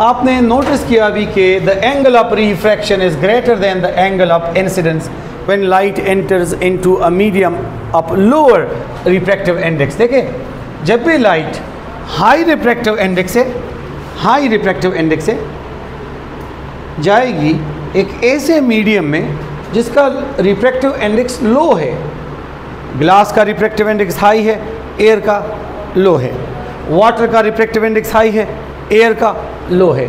आपने नोटिस किया अभी कि the angle of refraction is greater than the angle of incidence when light enters into a medium of lower refractive index. देखें, जब भी light high refractive index से जाएगी एक ऐसे मीडियम में जिसका रिफ्रैक्टिव इंडेक्स लो है, ग्लास का रिफ्रैक्टिव इंडेक्स हाई है, एयर का लो है, वाटर का रिफ्रैक्टिव इंडेक्स हाई है, एयर का लो है,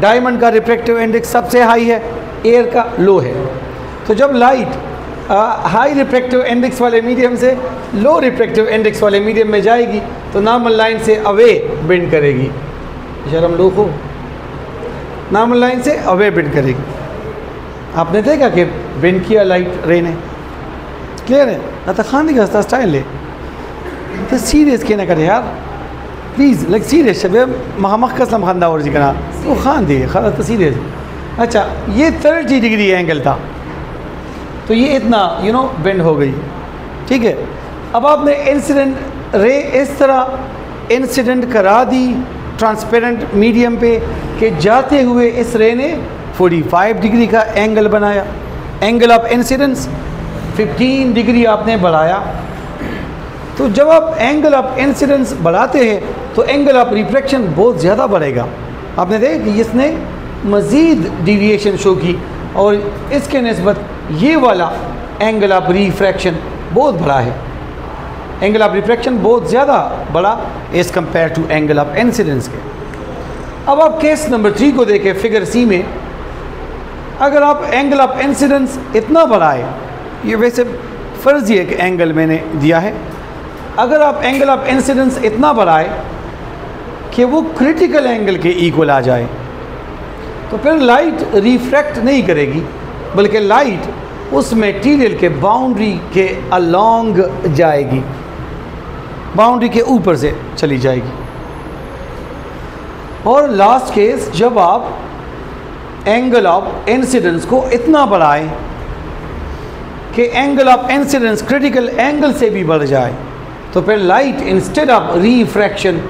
डायमंड का रिफ्रैक्टिव इंडेक्स सबसे हाई है, एयर का लो है। तो जब लाइट हाई रिफ्रैक्टिव इंडेक्स वाले मीडियम से लो रिफ्रैक्टिव इंडेक्स वाले मीडियम में जाएगी तो नॉर्मल लाइन से अवे बेंड करेगी। शर्म लोग हो, नॉर्मल लाइन से अवे बेंड करेगी। आपने देखा कि बेंड किया लाइट रे ने, क्लियर है ना? तो खाने का स्टाइल है तो सीरियस कहना करे यार प्लीज़, लाइक सीरियस शब महमक कसलम खानदा और जी करा वो खान दिए खा तो सीरियस। अच्छा, ये 30 डिग्री एंगल था तो ये इतना बेंड हो गई, ठीक है। अब आपने इंसिडेंट रे इस तरह इंसिडेंट करा दी ट्रांसपेरेंट मीडियम पे कि जाते हुए इस रे ने 45 डिग्री का एंगल बनाया। एंगल ऑफ इंसिडेंस 15 डिग्री आपने बढ़ाया। तो जब आप एंगल ऑफ इंसिडेंस बढ़ाते हैं तो एंगल ऑफ रिफ्रैक्शन बहुत ज़्यादा बढ़ेगा। आपने देखा कि इसने मज़ीद डिविएशन शो की और इसके निस्बत ये वाला एंगल ऑफ रिफ्रैक्शन बहुत बड़ा है। एंगल ऑफ रिफ्रैक्शन बहुत ज़्यादा बड़ा as compare to angle of incidence के। अब आप केस नंबर 3 को देखें, फिगर सी में अगर आप एंगल ऑफ इंसिडेंस इतना बढ़ाए, ये वैसे फ़र्ज़ी एक एंगल मैंने दिया है, अगर आप एंगल ऑफ इंसिडेंस इतना बढ़ाए कि वो क्रिटिकल एंगल के इक्वल आ जाए तो फिर लाइट रिफ्रैक्ट नहीं करेगी बल्कि लाइट उस मटेरियल के बाउंड्री के अलोंग जाएगी, बाउंड्री के ऊपर से चली जाएगी। और लास्ट केस, जब आप एंगल ऑफ इंसिडेंस को इतना बढ़ाएं कि angle of incidence critical angle से भी बढ़ जाए तो फिर light instead of refraction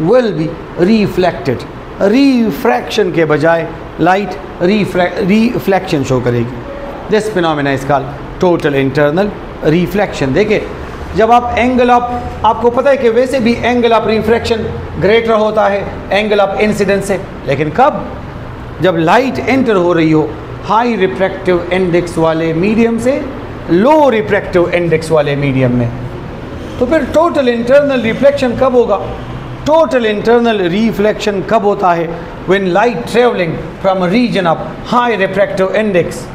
will be reflected. Refraction के बजाय लाइट रिफ्लेक्शन शो करेगी। This phenomena is called total internal reflection. देखिए, जब आप एंगल ऑफ, आपको पता है कि वैसे भी एंगल ऑफ रिफ्रैक्शन ग्रेटर होता है एंगल ऑफ इंसिडेंस से, लेकिन कब? जब लाइट एंटर हो रही हो हाई रिफ्रैक्टिव इंडेक्स वाले मीडियम से लो रिफ्रैक्टिव इंडेक्स वाले मीडियम में। तो फिर टोटल इंटरनल रिफ्लेक्शन कब होगा? टोटल इंटरनल रिफ्लेक्शन कब होता है? When light travelling from a region of high refractive index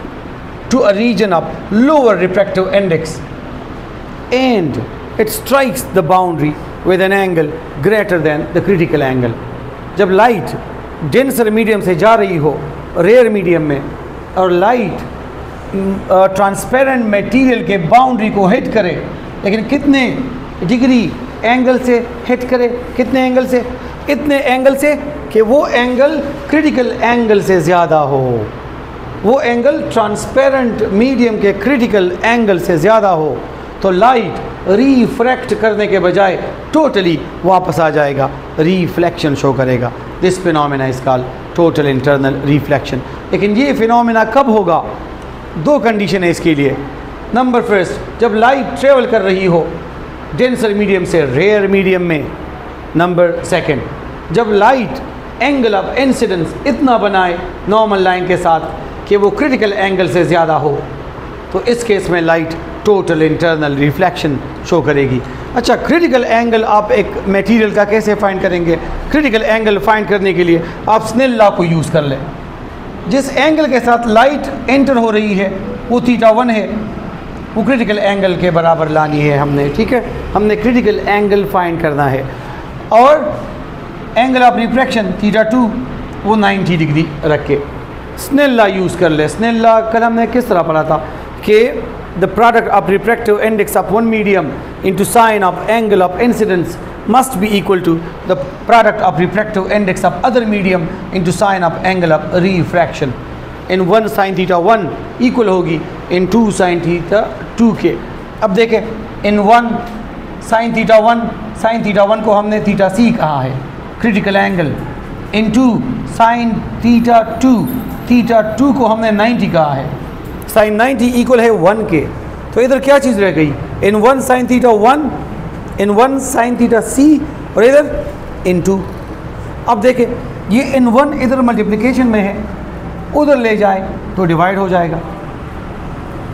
to a region of lower refractive index and it strikes the boundary with an angle greater than the critical angle. जब light denser medium से जा रही हो rare medium में और light transparent material के boundary को hit करे, लेकिन कितने डिग्री एंगल से हिट करे? कितने एंगल से? इतने एंगल से कि वो एंगल क्रिटिकल एंगल से ज़्यादा हो, वो एंगल ट्रांसपेरेंट मीडियम के क्रिटिकल एंगल से ज़्यादा हो, तो लाइट रिफ्रैक्ट करने के बजाय टोटली वापस आ जाएगा, रिफ्लेक्शन शो करेगा। This phenomena is called total internal reflection. लेकिन ये फिनोमेना कब होगा? 2 कंडीशन है इसके लिए। नंबर फर्स्ट, जब लाइट ट्रेवल कर रही हो डेंसर मीडियम से रेयर मीडियम में। नंबर सेकंड, जब लाइट एंगल ऑफ इंसिडेंस इतना बनाए नॉर्मल लाइन के साथ कि वो क्रिटिकल एंगल से ज़्यादा हो, तो इस केस में light total internal reflection show करेगी। अच्छा, क्रिटिकल एंगल आप एक मटेरियल का कैसे फाइंड करेंगे? क्रिटिकल एंगल फाइंड करने के लिए आप स्नेल लॉ को यूज़ कर लें। जिस एंगल के साथ लाइट एंटर हो रही है वो θ1 है, वो क्रिटिकल एंगल के बराबर लानी है हमने, ठीक है। हमने क्रिटिकल एंगल फाइंड करना है। और एंगल ऑफ रिफ्रैक्शन θ2 वो 90 डिग्री रख के स्नेल लॉ यूज़ कर ले। स्नेल लॉ कल हमने किस तरह पढ़ा था कि the product of refractive index of one medium into sine of angle of incidence must be equal to the product of refractive index of other medium into sine of angle of refraction. in 1 sin θ1 equal होगी in 2 sin θ2 के। अब देखें, in 1 sin θ1 को हमने θc कहा है, critical angle into sine theta 2, theta 2 को हमने 90 कहा है, साइन 90 इक्वल है 1 के, तो इधर क्या चीज़ रह गई, इन 1 साइन थीटा 1, इन 1 साइन थीटा c, और इधर इन 2। अब देखें ये इन 1 इधर मल्टीप्लिकेशन में है, उधर ले जाए तो डिवाइड हो जाएगा।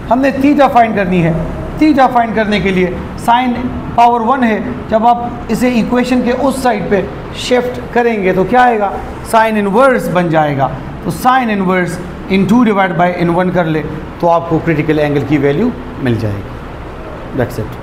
हमने थीटा फाइंड करनी है, थीटा फाइंड करने के लिए साइन पावर 1 है, जब आप इसे इक्वेशन के उस साइड पे शिफ्ट करेंगे तो क्या आएगा, साइन इनवर्स बन जाएगा। तो sine inverse n 2 divide by n 1 कर ले तो आपको क्रिटिकल एंगल की वैल्यू मिल जाएगी। That's it.